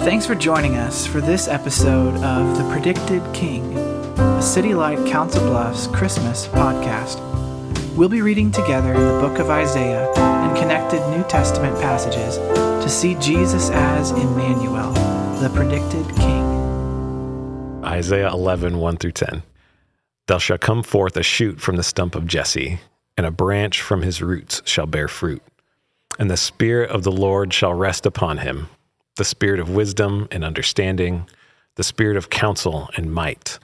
Thanks for joining us for this episode of The Predicted King, a Citylight Council Bluffs Christmas podcast. We'll be reading together the book of Isaiah and connected New Testament passages to see Jesus as Emmanuel, the predicted King. Isaiah 11, 1-10. There shall come forth a shoot from the stump of Jesse, and a branch from his roots shall bear fruit. And the Spirit of the Lord shall rest upon him, the Spirit of wisdom and understanding, the Spirit of counsel and might,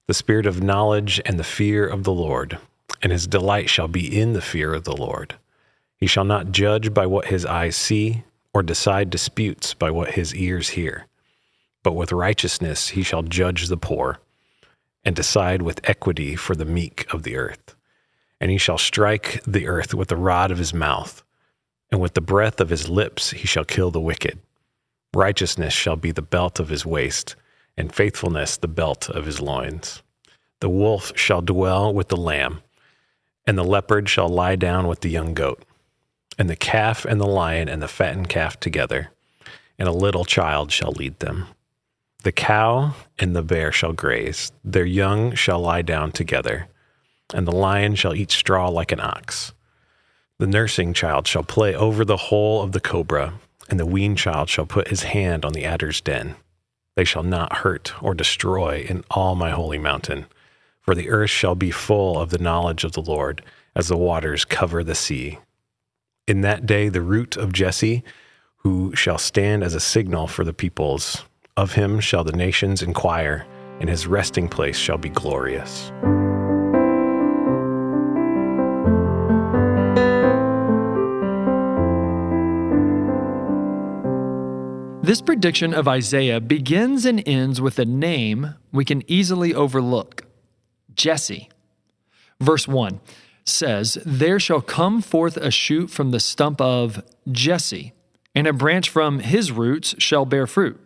the Spirit of knowledge and the fear of the Lord. And his delight shall be in the fear of the Lord. He shall not judge by what his eyes see, or decide disputes by what his ears hear. But with righteousness he shall judge the poor, and decide with equity for the meek of the earth. And he shall strike the earth with the rod of his mouth, and with the breath of his lips he shall kill the wicked. Righteousness shall be the belt of his waist, and faithfulness the belt of his loins. The wolf shall dwell with the lamb, and the leopard shall lie down with the young goat, and the calf and the lion and the fattened calf together, and a little child shall lead them. The cow and the bear shall graze, their young shall lie down together, and the lion shall eat straw like an ox. The nursing child shall play over the hole of the cobra, and the weaned child shall put his hand on the adder's den. They shall not hurt or destroy in all my holy mountain. For the earth shall be full of the knowledge of the Lord, as the waters cover the sea. In that day the root of Jesse, who shall stand as a signal for the peoples, of him shall the nations inquire, and his resting place shall be glorious. This prediction of Isaiah begins and ends with a name we can easily overlook. Jesse. Verse 1 says, "There shall come forth a shoot from the stump of Jesse, and a branch from his roots shall bear fruit."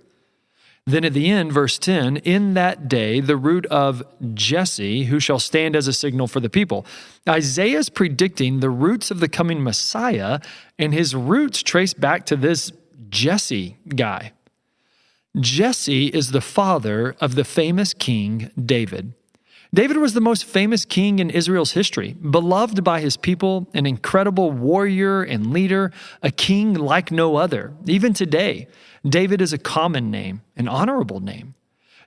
Then at the end, verse 10, "In that day, the root of Jesse, who shall stand as a signal for the people." Isaiah is predicting the roots of the coming Messiah, and his roots trace back to this Jesse guy. Jesse is the father of the famous king David. David was the most famous king in Israel's history, beloved by his people, an incredible warrior and leader, a king like no other. Even today, David is a common name, an honorable name.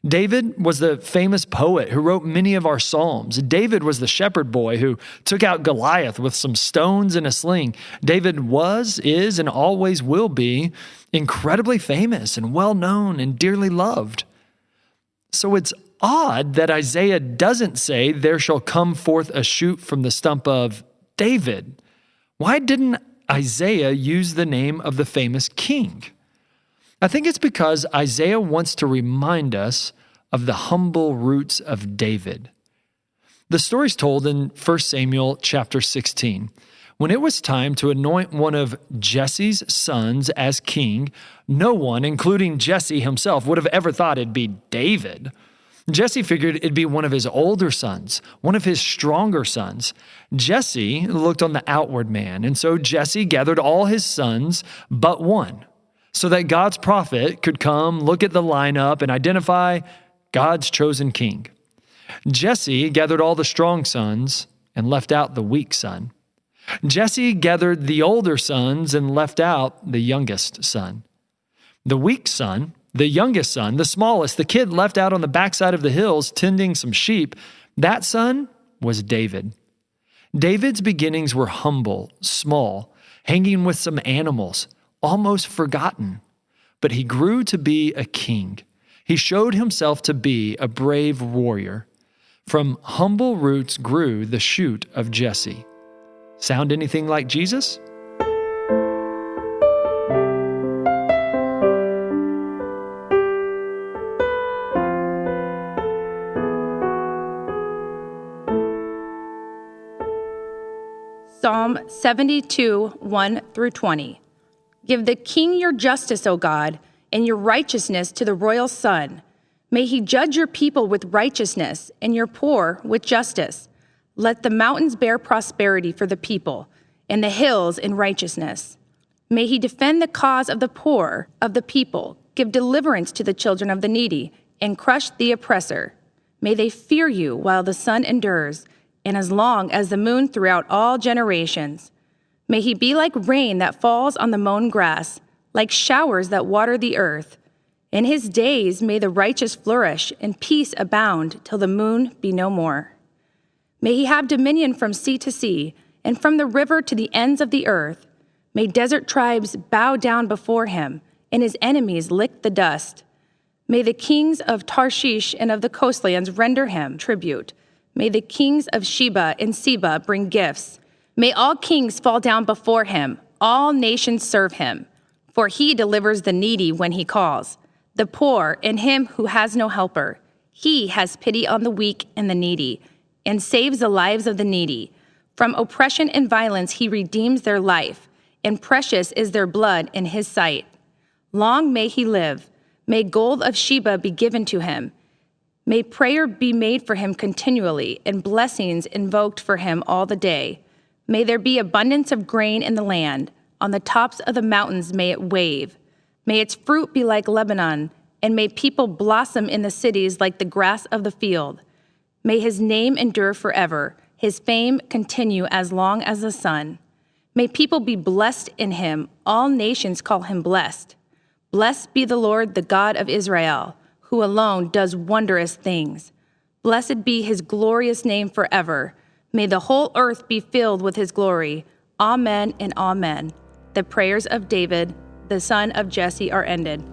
David was the famous poet who wrote many of our psalms. David was the shepherd boy who took out Goliath with some stones and a sling. David was, is, and always will be incredibly famous and well-known and dearly loved. So it's odd that Isaiah doesn't say, "There shall come forth a shoot from the stump of David." Why didn't Isaiah use the name of the famous king? I think it's because Isaiah wants to remind us of the humble roots of David. The story's told in 1 Samuel chapter 16. When it was time to anoint one of Jesse's sons as king, no one, including Jesse himself, would have ever thought it'd be David. Jesse figured it'd be one of his older sons, one of his stronger sons. Jesse looked on the outward man, and so Jesse gathered all his sons but one, so that God's prophet could come, look at the lineup, and identify God's chosen king. Jesse gathered all the strong sons and left out the weak son. Jesse gathered the older sons and left out the youngest son. The weak son, the youngest son, the smallest, the kid left out on the backside of the hills tending some sheep, that son was David. David's beginnings were humble, small, hanging with some animals, almost forgotten. But he grew to be a king. He showed himself to be a brave warrior. From humble roots grew the shoot of Jesse. Sound anything like Jesus? Psalm 72, 1-20. Give the king your justice, O God, and your righteousness to the royal son. May he judge your people with righteousness and your poor with justice. Let the mountains bear prosperity for the people, and the hills in righteousness. May he defend the cause of the poor of the people, Give deliverance to the children of the needy, and crush the oppressor. May they fear you while the sun endures, and as long as the moon throughout all generations. May he be like rain that falls on the mown grass, like showers that water the earth. In his days may the righteous flourish, and peace abound till the moon be no more. May he have dominion from sea to sea, and from the river to the ends of the earth. May desert tribes bow down before him, and his enemies lick the dust. May the kings of Tarshish and of the coastlands render him tribute. May the kings of Sheba and Seba bring gifts. May all kings fall down before him, all nations serve him. For he delivers the needy when he calls, the poor and him who has no helper. He has pity on the weak and the needy, and saves the lives of the needy. From oppression and violence he redeems their life, and precious is their blood in his sight. Long may he live. May gold of Sheba be given to him. May prayer be made for him continually, and blessings invoked for him all the day. May there be abundance of grain in the land. On the tops of the mountains may it wave. May its fruit be like Lebanon, and may people blossom in the cities like the grass of the field. May his name endure forever, his fame continue as long as the sun. May people be blessed in him, all nations call him blessed. Blessed be the Lord, the God of Israel, who alone does wondrous things. Blessed be his glorious name forever. May the whole earth be filled with his glory. Amen and amen. The prayers of David, the son of Jesse, are ended.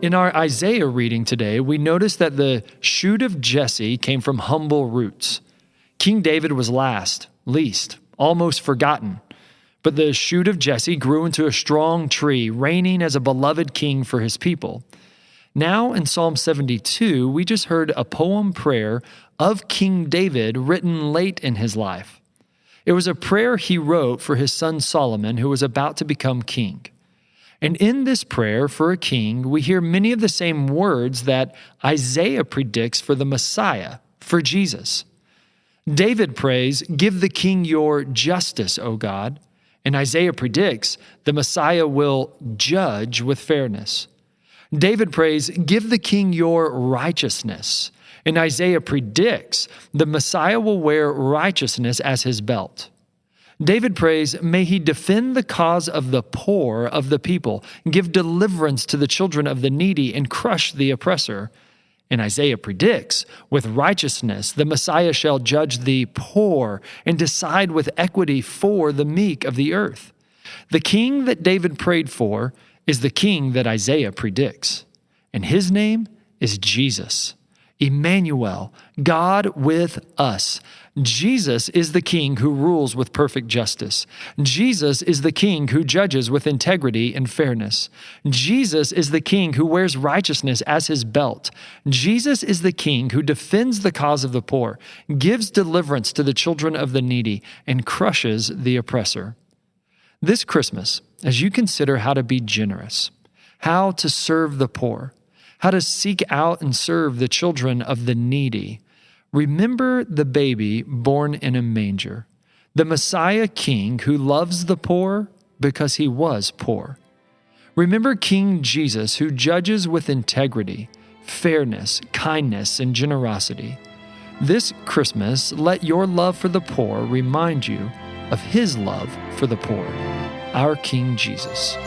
In our Isaiah reading today, we notice that the shoot of Jesse came from humble roots. King David was least, almost forgotten. But the shoot of Jesse grew into a strong tree, reigning as a beloved king for his people. Now in Psalm 72, we just heard a poem prayer of King David written late in his life. It was a prayer he wrote for his son Solomon, who was about to become king. And in this prayer for a king, we hear many of the same words that Isaiah predicts for the Messiah, for Jesus. David prays, "Give the king your justice, O God." And Isaiah predicts the Messiah will judge with fairness. David prays, "Give the king your righteousness." And Isaiah predicts the Messiah will wear righteousness as his belt. David prays, "May he defend the cause of the poor of the people, give deliverance to the children of the needy, and crush the oppressor." And Isaiah predicts, with righteousness, the Messiah shall judge the poor and decide with equity for the meek of the earth. The king that David prayed for is the king that Isaiah predicts. And his name is Jesus. Emmanuel, God with us. Jesus is the king who rules with perfect justice. Jesus is the king who judges with integrity and fairness. Jesus is the king who wears righteousness as his belt. Jesus is the king who defends the cause of the poor, gives deliverance to the children of the needy, and crushes the oppressor. This Christmas, as you consider how to be generous, how to serve the poor, how to seek out and serve the children of the needy, remember the baby born in a manger, the Messiah King who loves the poor because he was poor. Remember King Jesus who judges with integrity, fairness, kindness, and generosity. This Christmas, let your love for the poor remind you of his love for the poor, our King Jesus.